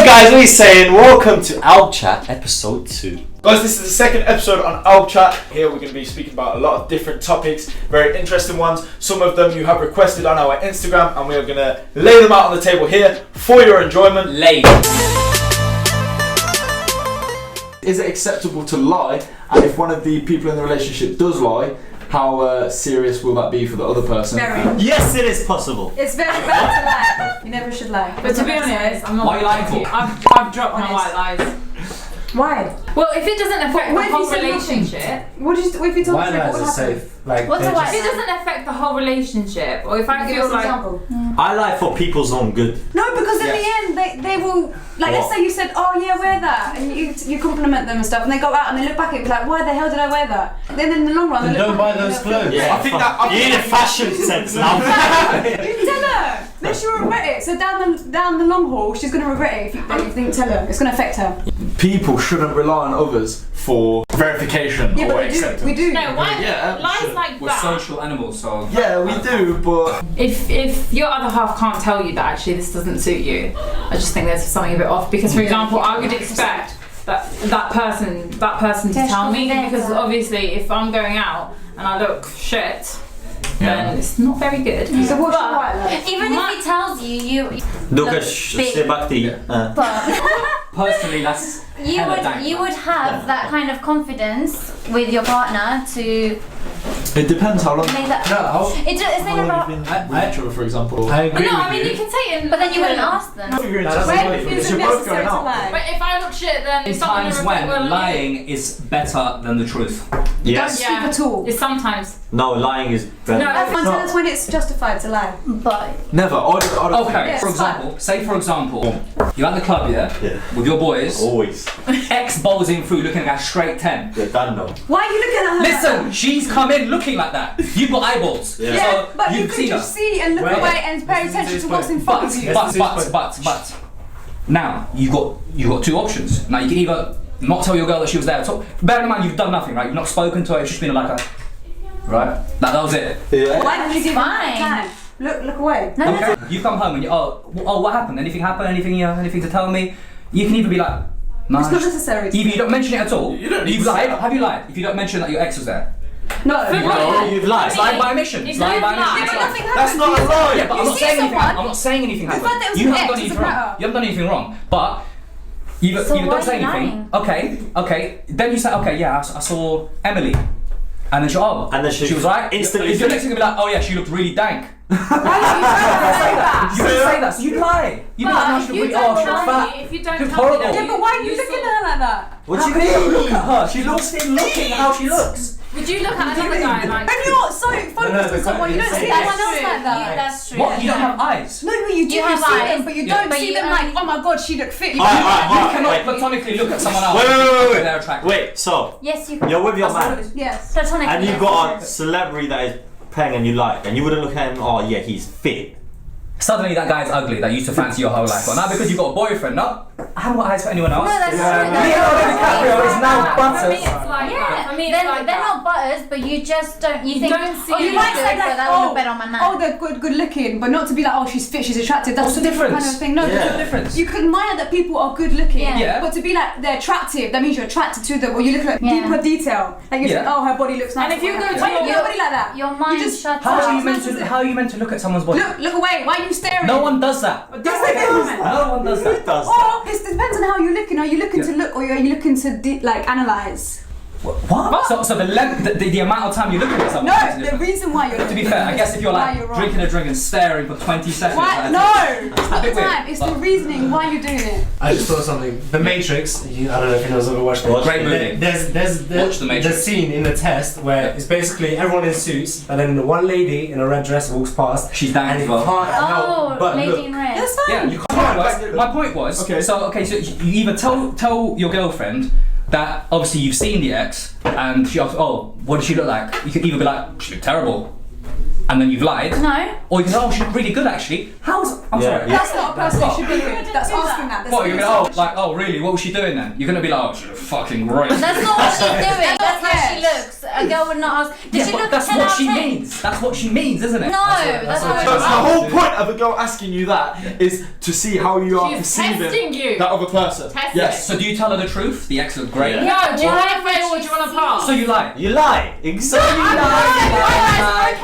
guys, what are you saying? Welcome to ALBChat episode 2. Guys, this is the second episode on ALBChat. Here we're going to be speaking about a lot of different topics, very interesting ones. Some of them you have requested on our Instagram, and we are going to lay them out on the table here for your enjoyment. Is it acceptable to lie? And if one of the people in the relationship does lie, how serious will that be for the other person? Very. Yes, it is possible. It's very bad to lie. You never should lie. But to be honest, I'm not. Why are you lying for? I've dropped my white lies. Why? Well, if it doesn't affect What the if whole you said relationship, What if you told Why the truth? lies What are would happen? safe? Like, What's they a white if it doesn't affect the whole relationship, or if I Give feel us an like example. I lie for people's own good. No, because in the end they will like. Let's say you said, "Oh yeah, wear that," and you compliment them and stuff, and they go out and they look back at it like, "Why the hell did I wear that?" Then in the long run, Then they look don't back buy at it and those they'll feel- clothes. I think that You need a fashion sense now. You tell her. Then she'll regret it. So down the long haul, she's gonna regret it if you didn't tell her. It's gonna affect her. People shouldn't rely on others for verification Yeah, or but acceptance. we do. no, why Yeah, lies sure. like We're that? social animals, so. Yeah, we do, but If your other half can't tell you that actually this doesn't suit you, I just think there's something a bit off. Because for example, I would expect that person to tell me, because obviously if I'm going out and I look shit, then it's not very good. So what's your white lie? Even if he tells you Personally, that's you hella dank, you man. would have that kind of confidence with your partner to it depends how long. make that. No, It's not about. With each other, for example. I But agree no, with I mean you. you can say it, But then you wouldn't ask them. If you're That's interested, not if Is you're it both necessary going to out. lie? But if I look shit, then In it's not times gonna reflect when well on lying is better than the truth. Don't Yes. speak at all. you. It's sometimes. No, lying is better. No, Everyone tell us when it's justified to lie. But Never. I don't Okay, Yeah, for it's fine. example, say for example, you're at the club, yeah, with your boys, Always. X bowling through looking at a straight 10. You're done now. Why are you looking at her? like Listen, she's come in looking like that. You've got eyeballs. Yeah. that? Yeah, So but you you've could seen just her. see and look Wait. away and pay attention to what's in front of you. But now you've got two options. Now you can either not tell your girl that she was there at all. Bear in mind you've done nothing, right? You've not spoken to her. It's just been like a right. That was it. Yeah. Why did you give her fine. time? Look away. no, Okay. You come home and you what happened? Anything happened? Anything to tell me? You can either be like, no. It's not necessary. Either you don't mention it at all. You don't need You've to say lied. that. Have you lied? If you don't mention that your ex was there. No. No, you've lied. It's lying by omission. It's lying by You've lied. omission. Yeah, but nothing That's happened. not a lie. Yeah, but I'm You not see saying anything. someone- I'm not saying anything happened. fact that it was You an haven't ex done anything doesn't wrong. matter. You haven't done anything wrong. But you So don't why say are you anything. Okay. Then you say, okay, yeah, I saw Emily. And then And then she was right. instantly- If you're next thing to be like, oh yeah, she looked really dank. Why are you trying to say that? You wouldn't say that, so you'd lie. You'd be like, no, But she if you looked really, don't oh, she was tell fat. me, if you don't She was tell me horrible. that Yeah, but why are you you looking saw- at her like that? What How do can you you mean? look at her? She looks looking how she looks. Would you look at another guy like? And you're so focused on someone, you don't see That's anyone else true. like that. That's true. What? You don't have eyes. No, but you do You have see eyes. them, but you Yeah. don't But see you them like, only- oh my god, she looked fit. You Alright, cannot wait. platonically look at someone else. Wait. if They're attractive. Wait, so Yes, you. you're with your That's what man it is. Yes. Platonically. and you've got a celebrity that is paying and you like, and you wouldn't look at him, oh yeah, he's fit. Suddenly that guy's ugly that you used to fancy your whole life. But now because you've got a boyfriend, no, I haven't got eyes for anyone else. No, that's true. Leonardo DiCaprio is now For me, butters. it's like Yeah, that. For me, it's like they're that. not butters, but you just don't. You think, don't see oh, you it. might say say like, that, that would look better on my man. Oh, they're good looking, but not to be like, oh, she's fit, she's attractive. That's What's a the different difference? kind of thing. No, Yeah. What's the difference? you can admire that people are good looking, Yeah. but to be like they're attractive, that means you're attracted to them, or you look at Yeah. deeper detail. Like you Yeah. think, oh, her body looks nice. And if you go to why you your- nobody like that? Your mind just shuts How are up. you meant to? How are you meant to look at someone's body? Look away. Why are you staring? No one does that. Yes, they do. No one does that. does Or it depends on how you're looking. Are you looking to Yeah. look, or are you looking to like analyze? What? So the length, the amount of time you're looking at someone. is No, the different. reason why you're. To be fair, I guess if you're why like you're wrong. drinking a drink and staring for 20 seconds. Why? like, No, It's it's a not the bit weird, time. It's the but- reasoning why you're doing it. I just thought something. The Matrix. I don't know if you know ever watched it. Great movie. There's Watch The Matrix. the scene in the test where it's basically everyone in suits, and then the one lady in a red dress walks past. She's dank and as you well. can't help Oh, but lady look. in red. That's fine. Yeah, you can't. My point was. Okay. So you either tell your girlfriend that obviously you've seen the ex and she asks, oh, what does she look like? You could either be like, she looked terrible. And and then you've lied. No. Or you can say, oh, she looked really good actually. How's? I'm Yeah, sorry. yeah. That's not a person you should be with. That's asking that. What, you're gonna, oh, really? What was she doing then? You're gonna be like, oh, she looked fucking great. That's not what she's doing. That's how she looks. A girl would not ask. Did she but look that's 10 what out of she 10? means. That's what she means, isn't it? No, that's what not So what the she whole point of a girl asking you that is to see how you are She's perceiving testing you. that other person. Testing. Yes. So do you tell her the truth? The ex looked great. Yeah. No, do you Why want to would fail or she do you want to see- pass? So you lie. You lie. Exactly. But that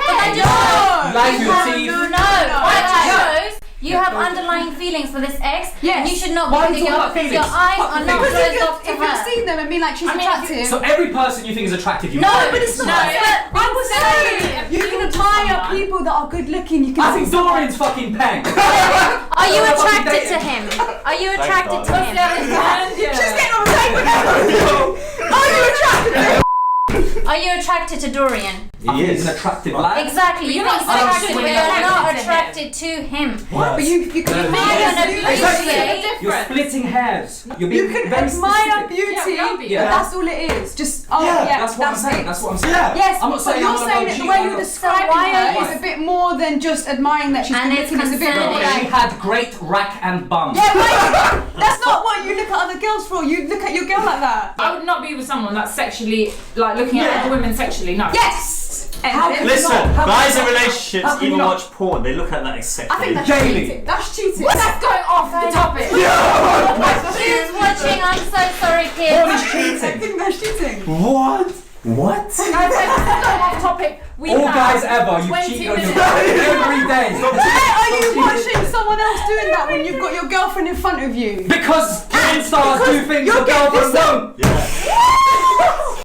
Lie to your just teeth. no. That just shows you have underlying feelings for this ex, and you should not Why be with are you a girl talking because about your eyes feelings? are not Fuck closed off to If you've her. seen them and been like, she's attractive. So every person you think is attractive, you No, lie. but it's not. I was saying, you can admire people that are good looking. You I can think see Dorian's fucking peng. Are you That's what attracted we to him? Are you attracted to God. him? She's getting on the table now. Are you attracted to him? Are you attracted to Dorian? I think he's an attractive lad. Exactly. You're You not think so, attracted but when you're you're not attracted attracted to him. But you can Admire admire beauty. beauty. You're splitting hairs. You're You being can very admire specific. beauty, Yeah, but yeah. that's all it is. Just That's what I'm saying. it. That's what I'm saying. Yeah. Yes, I'm not but saying you're I'm saying gonna it the go way cheat you're on her. describing So why her are is you- a bit more than just admiring that she's And good it's looking. It's a bit more concerning. She like. had great rack and bum. Yeah, right. That's not what you look at other girls for. You look at your girl like that. I would not be with someone that's sexually, like looking at other women sexually, no. Yes. Listen, How guys can in you not? relationships How can you even not? watch porn. They look at that as sexual. I think that's Daily. cheating. That's cheating. That's going off the topic. Who's watching? I'm so sorry, Porn kids. is I cheating. think that's cheating. What? What? Guys, let's go off topic. All guys ever, you 20 cheat on your minutes. girl every day. Why are you watching someone else doing that when you've got your girlfriend in front of you? Because porn stars do things you're your girlfriend getting won't.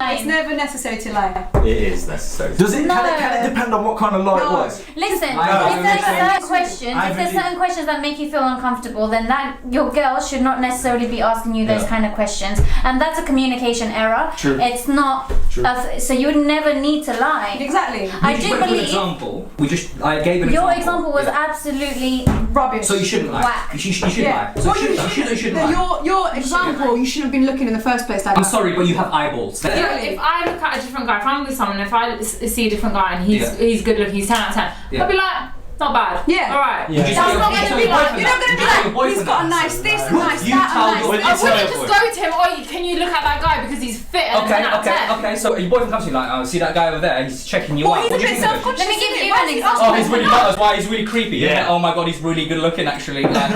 It's never necessary to lie. It is necessary. Does it? Can it depend on what kind of lie it No. was? Listen, No, if there's no, certain questions, I if there's believe- certain questions that make you feel uncomfortable, then that your girl should not necessarily be asking you those Yeah. kind of questions, and that's a communication error. True. It's not. True. So you would never need to lie. Exactly. I You do went for an believe example. I gave an your example. example was Yeah. absolutely Rubbish. So you shouldn't lie. whack. You should lie. So Well, you shouldn't lie. your example, you shouldn't have been looking in the first place like I'm that. sorry, but you have eyeballs. If I look at a different guy, if I'm with someone, if I see a different guy and Yeah. he's good looking, he's 10 out of 10, Yeah. I'll be like, not bad. Yeah. Alright. Yeah. Would you That's tell not your- going to would be you tell like, your you're not going to be boyfriend that? like, he's got a nice this and nice You that tell and your- nice I Tell your wouldn't just boy. go to him, oh, can you look at that guy because he's fit and Okay, 10 out of 10. okay. So your boyfriend comes to you like, oh, see that guy over there? He's checking you Well, out. he's What a do you bit think of him? self-conscious. Let me give isn't you it? Why an is he example. Oh, he's really butters. Why? He's really creepy. Yeah. Yeah. Oh my god, he's really good looking actually. Like,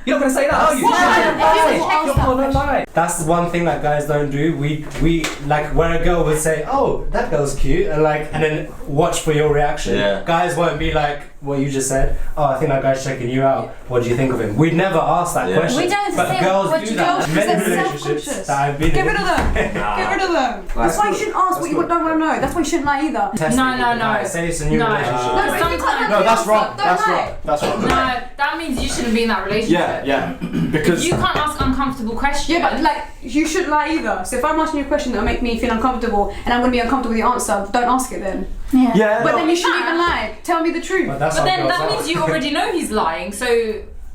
you're not gonna say that, are you? Well, I don't know. You're gonna lie. That's one thing that guys don't do. We like where a girl would say, "Oh, that girl's cute," and then watch for your reaction. Yeah. Guys won't be like what you just said. Oh, I think that guy's checking you out. What do you think of him? We'd never ask that Yeah. question. We don't but say girls what do you that. Girls, In because many they're relationships self-conscious. that I've been Get in. rid of them. Get rid of them. That's why you shouldn't ask what you don't want to know. That's why you shouldn't lie either. Testing No, it. no. Like, say it's a new No. relationship. No, but if you Sometimes- can't No, that's wrong. don't That's lie. wrong. That's wrong. No, that means you shouldn't be in that relationship. Yeah, because You can't ask uncomfortable questions. Yeah, but like you shouldn't lie either. So if I'm asking you a question that'll make me feel uncomfortable and I'm gonna be uncomfortable with the answer, don't ask it then. yeah. But no. then you shouldn't even lie. Tell me the truth. But that's But how then girls that are. means you already know he's lying. So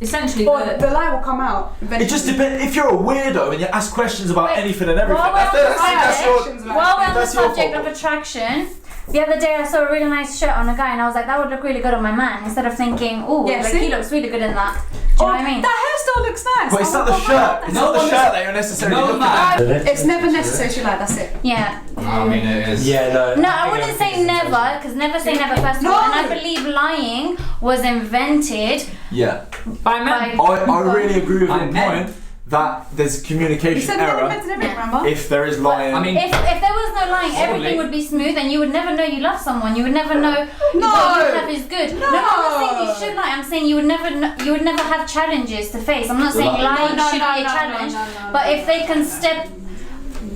essentially, Or the lie will come out. It just depends. If you're a weirdo and you ask questions about Wait, anything and everything, while we're on the that's your. subject, while we're on the that's your subject fault. of attraction, the other day I saw a really nice shirt on a guy and I was like, that would look really good on my man. Instead of thinking, oh, Yeah, like see? he looks really good in that. Do you know what I mean? That hairstyle looks nice. But it's not the shirt. It's not the shirt that you're necessarily No looking man. at. It's never necessary to lie. That's it. Yeah. I mean, it is. Yeah, no. No, I wouldn't say never, because never say never first of all. And I believe lying was invented Yeah. by men. by. I really agree with I your meant- point that there's You communication said never error meant to never, remember? if there is lying. I mean, If there was no lying, Probably. everything would be smooth and you would never know you love someone. You would never know No. what you have is good. No, I'm not saying No. you should lie. I'm saying you would never you would never have challenges to face. I'm not saying lying should be a challenge. But if they can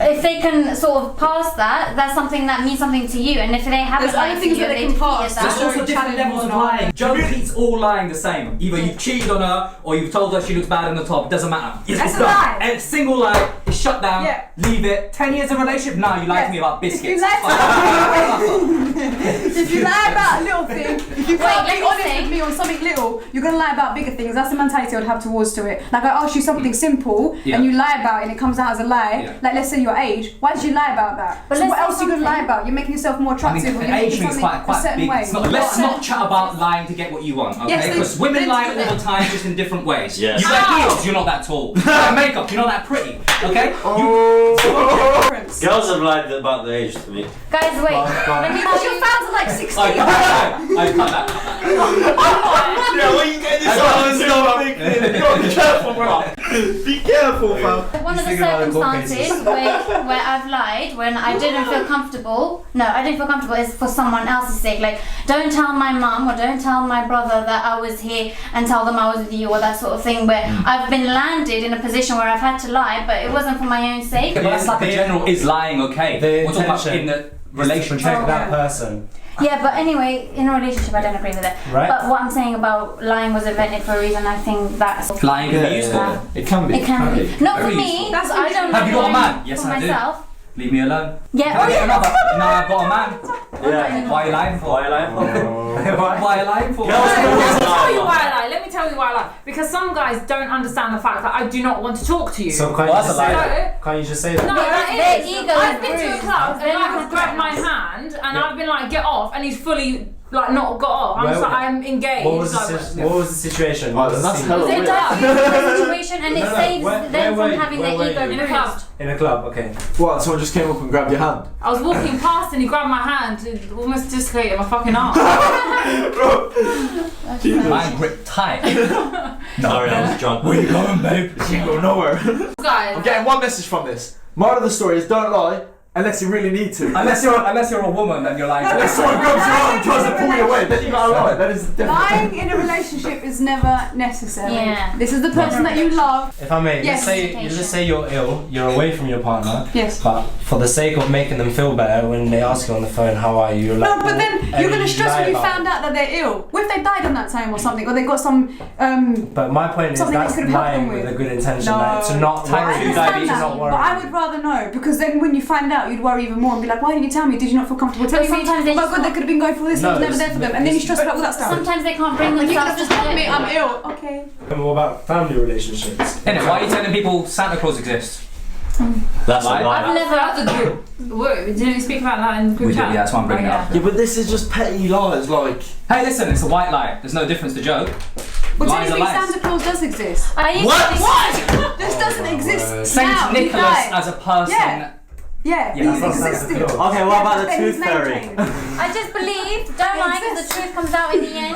if they can sort of pass that, that's something that means something to you. And if they haven't There's other lied to things you, that they they can pass. that. there's also different challenge levels of or not. lying. Joe treats all lying the same. Either you've cheated on her or you've told her she looks bad on the top. It doesn't matter. It's That's a done. lie. And it's single lie. It's shut down. Yeah. Leave it. 10 years of relationship. Now you lied to Yes. me about If you biscuits. if you lie about a little thing, if you can't let be me honest think. with me on something little, you're gonna lie about bigger things. That's the mentality I'd have towards to it. Like I ask you something simple Yeah. and you lie about it and it comes out as a lie. Yeah. Like let's say you your age, why did you lie about that? But So let's what say else are you going to lie something. about? You're making yourself more I attractive. mean, or the you're making age thing is something a quite certain big. way. Let's not chat about lying to get what you want, okay? Yes, Because then- women then lie do all that. the time, just in different ways. Yes. You wear heels, you're not that tall. You wear makeup, you're not that pretty. Okay? Girls have lied about the age to me. Guys, wait. Let me Because tell your you. fans are like 16. I cut that. Yeah, where you getting this on? Stop thinking. You gotta be careful, bro. Be careful, fam. One of the Thinking about the court circumstances where I've lied when I didn't feel comfortable. No, I didn't feel comfortable is for someone else's sake. Like, don't tell my mum or don't tell my brother that I was here and tell them I was with you or that sort of thing. Where I've been landed in a position where I've had to lie, but it wasn't for my own sake. But that's like a general, is lying okay? The We're talking about intention in the is to relationship. protect that person. Yeah, but anyway, in a relationship, I don't agree with it. Right. But what I'm saying about lying was invented for a reason. I think that's Lying can be useful. It can be. it can be. Not for Very me. useful. That's I don't. Have you got a lie man? Yes, for I do. myself. Leave me alone. Yeah. Can I get another? No, I've got a man. Yeah. Why are you lying for? Why are you lying for? Why are you lying for? Girls Let me always tell you lie. why I lie. Let me tell you why I lie. Because some guys don't understand the fact that I do not want to talk to you. So Well, that's a lie. So- can't you just say that? No, that Their is. ego I've is been to a bruised. club and They're I not have grabbed my hand and Yeah. I've been like, get off, and he's fully like not got off. I'm just Well, like, I'm engaged. What was, like, what was the situation? Oh, What was the that's scene? hella It weird. does use the situation and it No, no, saves where them were from you? having Where their were ego you? in a club. bruised. In a club, okay. What? Someone just came up and grabbed your hand? I was walking past and he grabbed my hand, and almost dislocated my fucking arm. Mine grip tight. Sorry, I was drunk. Where you going, babe? You can go nowhere. Guys, I'm getting one message from this. Moral of the story is don't lie unless you really need to. Unless you're a woman, then you're lying. Unless someone grabs your arm and tries to pull you away, then you gotta lie. That is definitely. Lying in a relationship is never necessary. Yeah. This is the person that you love. If I may, Yes. let's say you're ill, you're away from your partner, Yes. but for the sake of making them feel better, when they ask you on the phone, how are you? You're like, No, but then and you're gonna stress lie when you about found it. out that they're ill. What if they died in that time or something, or they got some But my point is something that that's could have helped lying them with with. a good intention, No. like, to not Type worry. two To diabetes, not not worry. But I would rather know, because then when you find out, you'd worry even more and be like, why didn't you tell me? Did you not feel comfortable telling me? sometimes they Oh my just god, they could have been going through this, No, I was never it's- there for them. And then you stress about all that stuff. Sometimes they can't bring Like, you could have themselves just to told me tell I'm you. ill. Okay. And what about family relationships? Innit, why are you telling people Santa Claus exists? That's a Lie. lie. I've never had a group. Wait, didn't we speak about that in the group We did, chat? yeah, that's why I'm bringing it Oh, up. Yeah, but this is just petty lies, like. Hey, listen, it's a white lie. There's no difference to joke. But Lies are technically lies. Santa Claus does exist. I used What? to think- What? This doesn't exist Saint now. He Nicholas died. as a person. Yeah. Yeah, Yeah, he's that's not existed. Santa Claus. Okay, what about the Then he's tooth fairy? maintained. I just believe, don't lie, because the truth comes out in the end.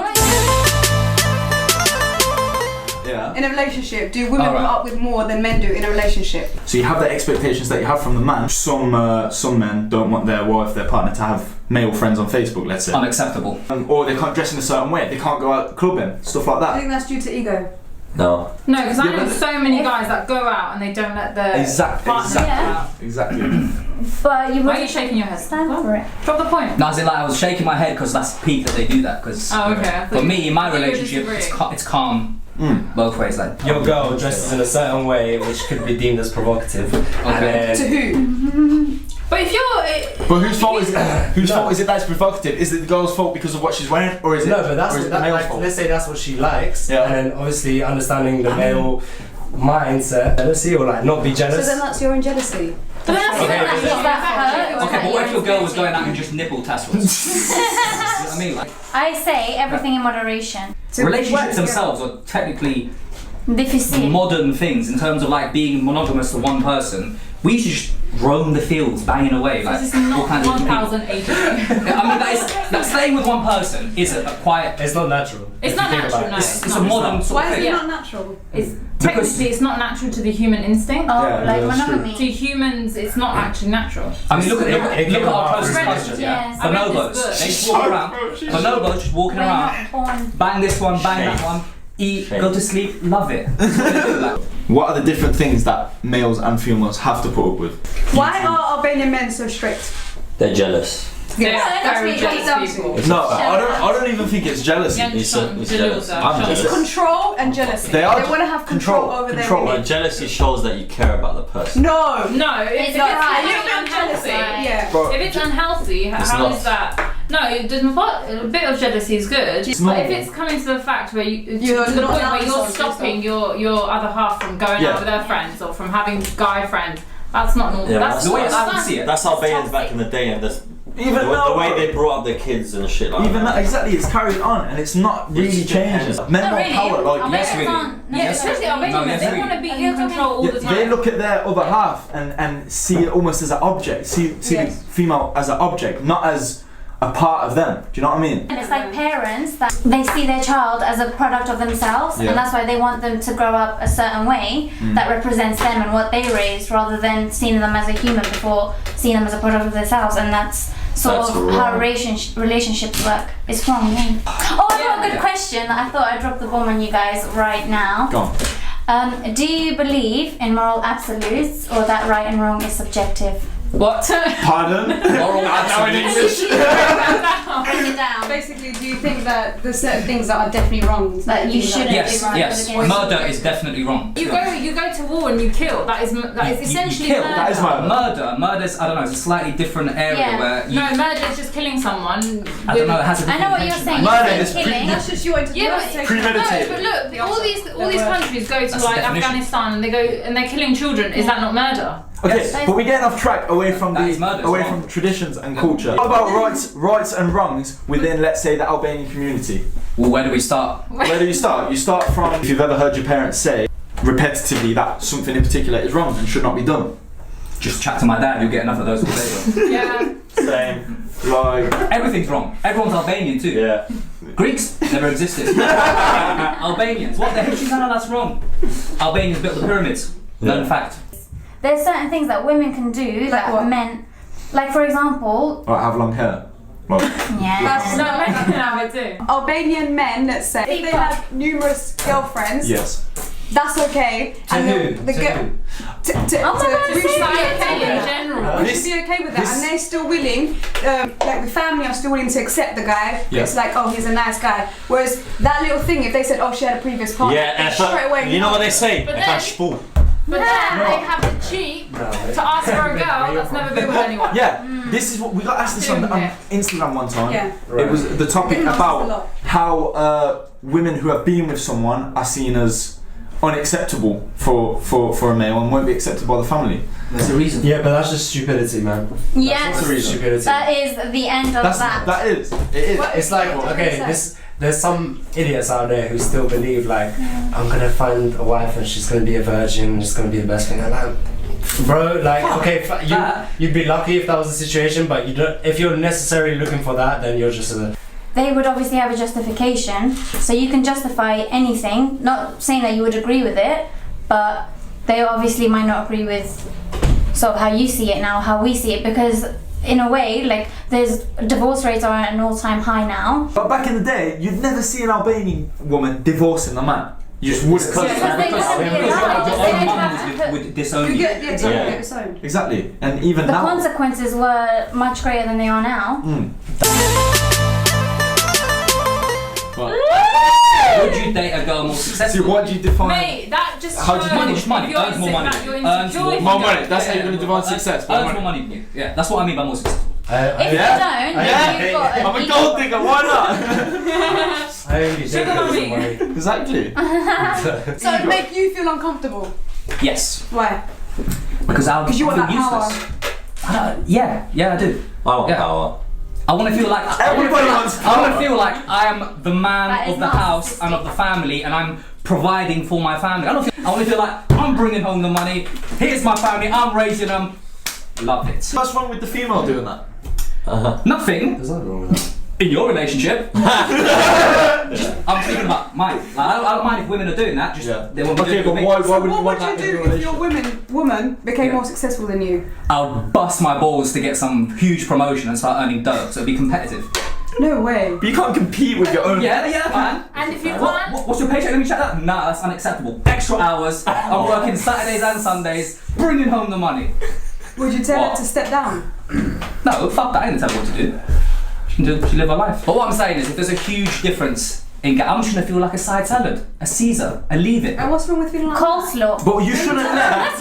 Yeah. In a relationship, do women Alright. put up with more than men do in a relationship? So you have the expectations that you have from the man. Some men don't want their wife, their partner, to have male friends on Facebook, let's say. Unacceptable. Or they can't dress in a certain way. They can't go out clubbing, stuff like I that. think that's due to ego. No. No, because I Yeah, know but- so many guys that go out and they don't let their partner go out. Exactly. But you Why are you must shaking your head? stand for it. Drop the point. No, as in, like, I was shaking my head because that's peak that they do that. Because Oh, okay. I thought for me, in my I thought you were relationship, disagreeing. it's calm both ways. Like Your girl dresses in a certain way which could be deemed as provocative. And To then who? But if you're, But whose fault is it? Whose fault is it that's provocative? Is it the girl's fault because of what she's wearing, or is it? no, but that's or is it the that, male's like, fault? let's say that's what she likes, Yeah. and then obviously understanding the male mindset, jealousy or like not be So jealous. then that's your own jealousy. but that's Okay, not but actually does that hurt? affect you. okay, but what if your girl was going out and just nipple tassels? You know what I mean? Like I say everything in moderation. relationships themselves are technically Difficile. modern things in terms of like being monogamous to one person. We should just roam the fields, banging away, like This is not all kinds of people. 1080. I mean, that staying with one person is a quiet. It's not natural. It's if not you think natural, about it. no. It's a modern sort Why of is thing. it Yeah. not natural? It's technically it's not natural to the human instinct. Oh, Yeah, like that's true. monogamy. To humans, it's not actually natural. I mean, look at our closest Reddit, cousins, yeah. yes. I read Bonobos, this book. they just walk around. Bonobos just walking We're around, not born. bang this one, bang that Shame. one, eat, Shame. go to sleep, love it. That's what they do, like. What are the different things that males and females have to put up with? Why are Albanian men so strict? They're jealous. They're that's very what it comes down jealous to. people. No, I don't even think it's jealousy. Yeah, It's Sean, jealous. Jalil, I'm Sean. It's jealous. control and jealousy. They are want to have control over control. their But jealousy shows that you care about the person. No. No, if it's not. A little becoming bit of jealousy. unhealthy. Yeah. But If it's unhealthy, It's how not. is that? No, a bit of jealousy is good. But normal. if it's coming to the fact where You're to the not point where allowing you're someone to do stopping your other half from going Yeah. out with their friends or from having guy friends, That's not normal. Yeah, that's the way that's I would see it. That's Albanians back toxic. in the day, and this, Even the now, way they brought up their kids and shit like even that. that, exactly, it's carried on, and it's not really It's changing. just- Men Not more really. power, like Yes, really. Yeah, Yes. especially Albanians, No, yes, they really. want to be in control all the time. they look at their other half and see it almost as an object, see Yes. the female as an object, not as a part of them. Do you know what I mean? And it's like parents that they see their child as a product of themselves, Yeah. and that's why they want them to grow up a certain way that represents them and what they raised, rather than seeing them as a human before seeing them as a product of themselves. And that's sort That's of wrong. how relationships work. It's wrong. Yeah. Oh, I got a good question. I thought I'd drop the bomb on you guys right now. Go on. Do you believe in moral absolutes, or that right and wrong is subjective? What? Pardon? Moral Now in English. Bring it down. Basically, do you think that there's certain things that are definitely wrong? That you shouldn't Yes, be right yes. against. Murder is definitely wrong. You go to war and you kill. That is essentially kill, murder. That is murder. Murder's, I don't know, it's a slightly different area Yeah. where you, No, murder is just killing someone. I don't know, it has a I know what you're different saying. intention. Murder You're is saying killing. That's just your Yeah, interpretation. Premeditated. No, but look, all these countries go to That's like the definition. Afghanistan and they go and they're killing children. Is that not murder? Okay, Yes. but we're getting off track away from That is murder, away it's from wrong. traditions and culture. What about rights and wrongs within, let's say, the Albanian community? Well, where do we start? Where do you start? You start from, if you've ever heard your parents say repetitively that something in particular is wrong and should not be done. Just chat to my dad, you'll get enough of those all day. Yeah. Same. Like, Everything's wrong. Everyone's Albanian too. Yeah. Greeks never existed. Albanians, what the history's on? That's wrong. Albanians built the pyramids. Known Yeah. fact. There's certain things that women can do that what? men, like for example, or have long hair. Like, yeah. No, men can have it too. Albanian men, let's say, if they have numerous girlfriends, yes. that's okay. To and who? the To girl. who? Oh my God, we should be Society okay with in that. general. We This- should be okay with that, this- and they're still willing. Like the family are still willing to accept the guy. Yeah. It's like, oh, he's a nice guy. Whereas that little thing, if they said, oh, she had a previous partner, Yeah, and straight away. you know what they say? But If I then- spool. But then they have the cheek to ask for a girl that's never been with anyone. Yeah, this is what we got asked this on Yeah. Instagram one time. Yeah. It was the topic Women ask us a about lot. how women who have been with someone are seen as unacceptable for a male and won't be accepted by the family. There's a reason. Yeah, but that's just stupidity, man. Yes, What's the reason? Stupidity. that is the end of that. That is. It is. What? It's like, What okay, did they say? there's some idiots out there who still believe like, I'm gonna find a wife and she's gonna be a virgin, it's gonna be the best thing. I'm like, bro, like, okay, you'd be lucky if that was the situation, but you don't. If you're necessarily looking for that, then you're just a. They would obviously have a justification, so you can justify anything. Not saying that you would agree with it, but they obviously might not agree with sort of how you see it now, how we see it, because in a way, like, there's divorce rates are at an all-time high now. But back in the day, you'd never see an Albanian woman divorcing a man. You just wouldn't. Because they wouldn't be allowed. Your They'd own mum have to put- would disown You you. get, yeah, Yeah. get disowned. Exactly, and even the now. consequences were much greater than they are now. Would you date a girl more See, successful? what do you define? Mate, that just How do shows you- Money, just money. if you're Earns more money. insecure, you're Earns insecure. More money. That's how you're gonna define success. More Earns money. more money. Yeah, that's what I mean by more successful. If you don't, Yeah. then you've got I'm a equal- gold digger. Why not? I only Sugar date mommy. money. Exactly. So it make you feel uncomfortable. Yes, Why? because I'll Because you want feel that power. useless. Yeah, I do. I want Yeah. power. I want to feel like Everybody wants I want power. to feel like I am the That man is of the not house and of the family, and I'm providing for my family. I want to feel like I'm bringing home the money. Here's my family. I'm raising them. Love it. What's wrong with the female doing that? Nothing There's nothing wrong with that. in your relationship. I'm thinking about mine. Like, I don't mind if women are doing that. Just Yeah. they want to do Okay, it but with me. why would you What want would that you in do your if your woman became Yeah. more successful than you? I'll bust my balls to get some huge promotion and start earning dough, so it'd be competitive. No way. But you can't compete with your own. Yeah, man. And if you What, can't, what's your paycheck? Let me check that. Nah, that's unacceptable. Extra hours. I'm working Saturdays and Sundays, bringing home the money. Would you tell her What? to step down? No, fuck that. I didn't tell her what to do. She live her life. But what I'm saying is, if there's a huge difference I'm just gonna feel like a side salad, a Caesar, and leave it. And what's wrong with feeling like Coleslaw. But you shouldn't let.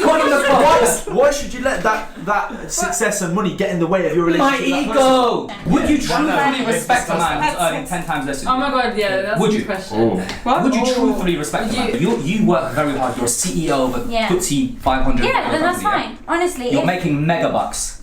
Why should you let that success and money get in the way of your My relationship? with that person? ego! Would you truthfully not? respect a man who's earning 10 times less than you? Oh my god, yeah, that's Would a you? good question. What? Would you truthfully respect a man? You work very hard, you're a CEO of a FTSE 500. Yeah, then that's company, fine. Honestly, You're making mega bucks.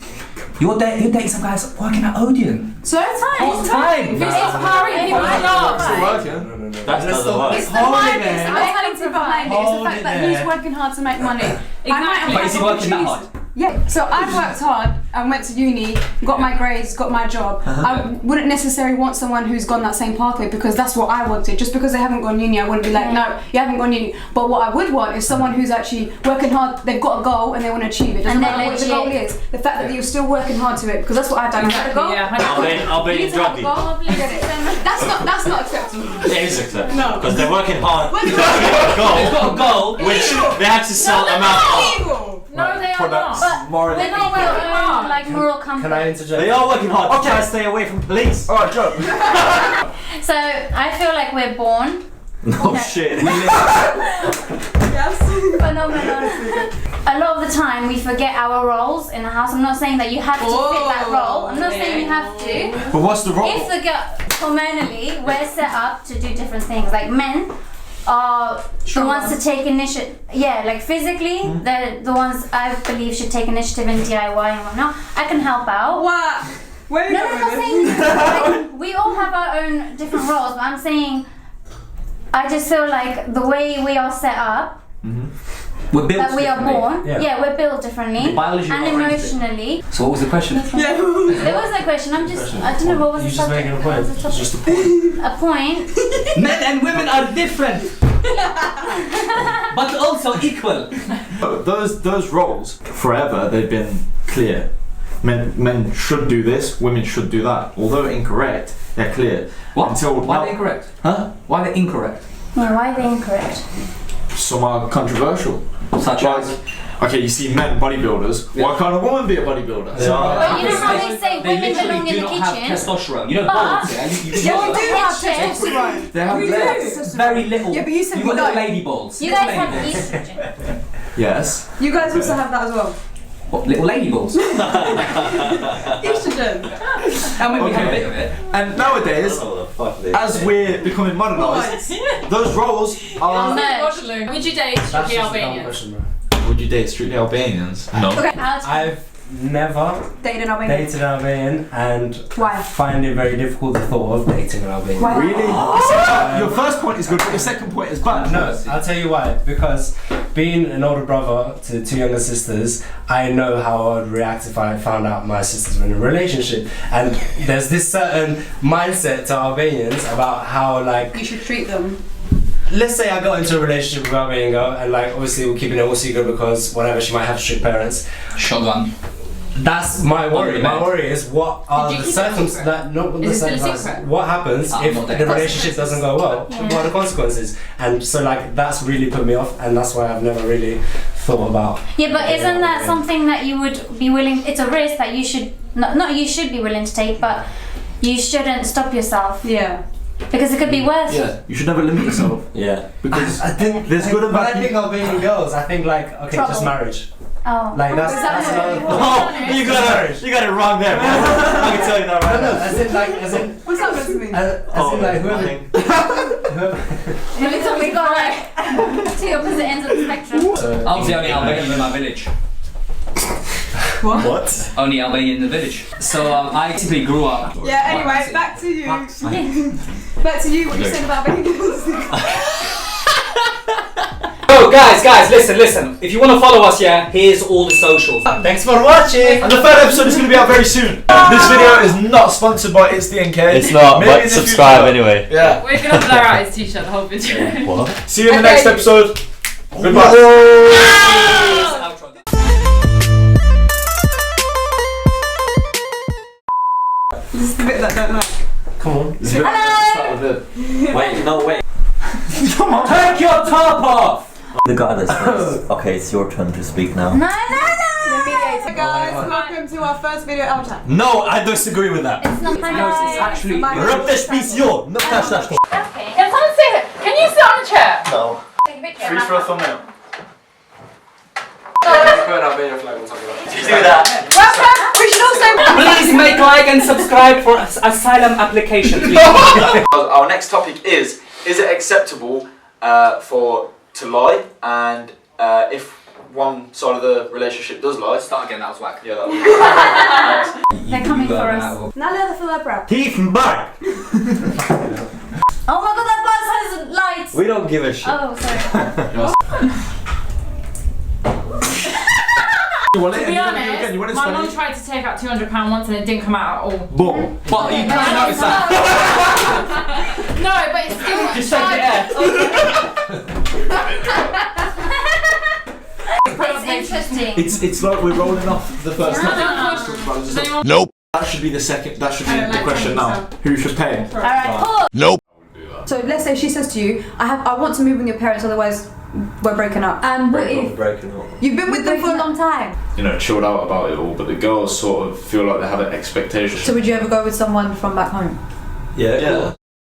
You're dating some guys working at Odeon. So it's fine. All the time. If it's empowering people a lot. Still working. That doesn't work. It's the mindset. I'm telling you behind it. It's the fact that he's working hard to make money. Exactly. But is he working that hard? Yeah, so I worked hard and went to uni, got my grades, got my job. I wouldn't necessarily want someone who's gone that same pathway because that's what I wanted. Just because they haven't gone uni, I wouldn't be like, no, you haven't gone uni. But what I would want is someone who's actually working hard, they've got a goal and they want to achieve it. Doesn't And matter they're what the goal legit. is. The fact that you're still working hard to it, because that's what I've done. I had a goal. Yeah, I'll be You need to have a goal. druggy. I get it. That's not acceptable. It is acceptable. No. Because they're working hard. Working They've got a goal, goal. which they have to sell them out. Evil. No, they are not. but Morally. we're not well like moral compass. Can I interject? They are working hard to try to stay away from police. Alright, Joe. So I feel like we're born No shit. phenomenal. A lot of the time we forget our roles in the house. I'm not saying that you have to fit that role. I'm not saying you have to. But what's the role? If the girl, hormonally, we're set up to do different things. Like men are the ones to take initiative. Yeah, like physically, they're the ones I believe should take initiative in DIY and whatnot. I can help out. What? Where are you No, I'm not saying like, we all have our own different roles, but I'm saying I just feel like the way we are set up, We're built that we are differently. born, Yeah. we're built differently Biology and or emotionally. So what was the question? There was no question. I don't know what was You're the just subject. making a What point. was the It's topic? just a point. A point. Men and women are different, but also equal. Those roles forever they've been clear. Men should do this, women should do that. Although incorrect, they're clear. What? Until Why now- are they incorrect? Huh? Why are they incorrect? Yeah, why are they incorrect? Some are controversial. Such Like, as? okay, you see men bodybuilders. Why can't a woman be a bodybuilder? But you know how they say They women belong literally in do the not have kitchen? testosterone. You know, But- balls, yeah? You Yeah, get we those. do have testosterone. They have We legs. do. Very little. Yeah, but you said You've we got little don't. lady balls. You Little guys have lady balls. estrogen. Yes. You guys also have that as well. What, little lady balls? Estrogen. And we Okay. have a bit of it. And nowadays, as we're becoming modernised, those roles are. No. Would you date That's strictly just a dumb Albanian? question, bro. Would you date strictly Albanians? No. Okay. I've never Dated an Albanian. dated an Albanian and Why? find it very difficult to thought of dating an Albanian. Why? Really? Your first point is good, but your second point is bad. No, I'll tell you why. Because being an older brother to two younger sisters, I know how I would react if I found out my sisters were in a relationship. And there's this certain mindset to Albanians about how, like, You should treat them. let's say I got into a relationship with an Albanian girl, and like obviously we're keeping it all secret because whatever, she might have strict parents. Shotgun. That's my worry. the My bed. worry is what are Did you the keep it circumstances. secret? Not the Is it still a circumstances. secret? What happens I'm if not the there. relationship doesn't go well? Yeah. What are the consequences? And so like that's really put me off, and that's why I've never really thought about. Yeah, but isn't that Yeah. something that you would be willing? It's a risk that you should not you should be willing to take, but you shouldn't stop yourself Yeah. because it could be worse. Yeah, you should never limit yourself Yeah. because I think there's good and when bad I think Albanian girls, I think like okay, just Trouble. marriage. Oh. Like that's Is that another. Oh, you got it wrong there, man. I can tell you that right No, now. as in What's that supposed to mean? as in like whoever. We got like two opposite ends of the spectrum. I was the only Albanian in my village. What? Only Albanian in the village. So I basically grew up. Yeah, anyway, back to you. Back to you, what you said about bagels. Oh, guys, listen. If you want to follow us, yeah, here's all the socials. Thanks for watching. And the third episode is going to be out very soon. This video is not sponsored by It's the NK. It's not, Maybe in but the subscribe future. anyway. Yeah. We're gonna blur out his t-shirt the whole video. What? See you in the next episode. Goodbye. This is the bit that I don't like. Come on. Start with it. Wait, no, wait. Take your top off! The guy that's first. Okay, it's your turn to speak now. No. Hey guys, welcome to our first video ALBChat. No, I disagree with that. It's not. No, it's actually. Rób też pisjo! No, Okay. on the chair. No. Take a picture. Freeze for a thumbnail. Did you do that? We should also. Please make like and subscribe for asylum application, please. Our next topic is it acceptable to lie, and if one side of the relationship does lie, Start again, that was whack. yeah, that They're coming for us. Now let her feel her breath. Heath and back. Oh my god, that bus has lights. We don't give a shit. Oh, sorry. You want it? To And be you're gonna do it again. honest, You want it my spent mum it? tried to take out £200 once and it didn't come out at all. Boom. But you can't notice that. No, but it's still. Just shake your air. It's interesting. It's like we're rolling off the first No, topic. no, no. Does anyone- Nope. That should be the second. That should be I don't the like question paying, now. Who should pay? Alright, cool. Nope. So let's say she says to you, I want to move with your parents, otherwise we're breaking up. And what if Breaking up. you've been with them for a long time? chilled out about it all, but the girls sort of feel like they have an expectation. So would you ever go with someone from back home? Yeah.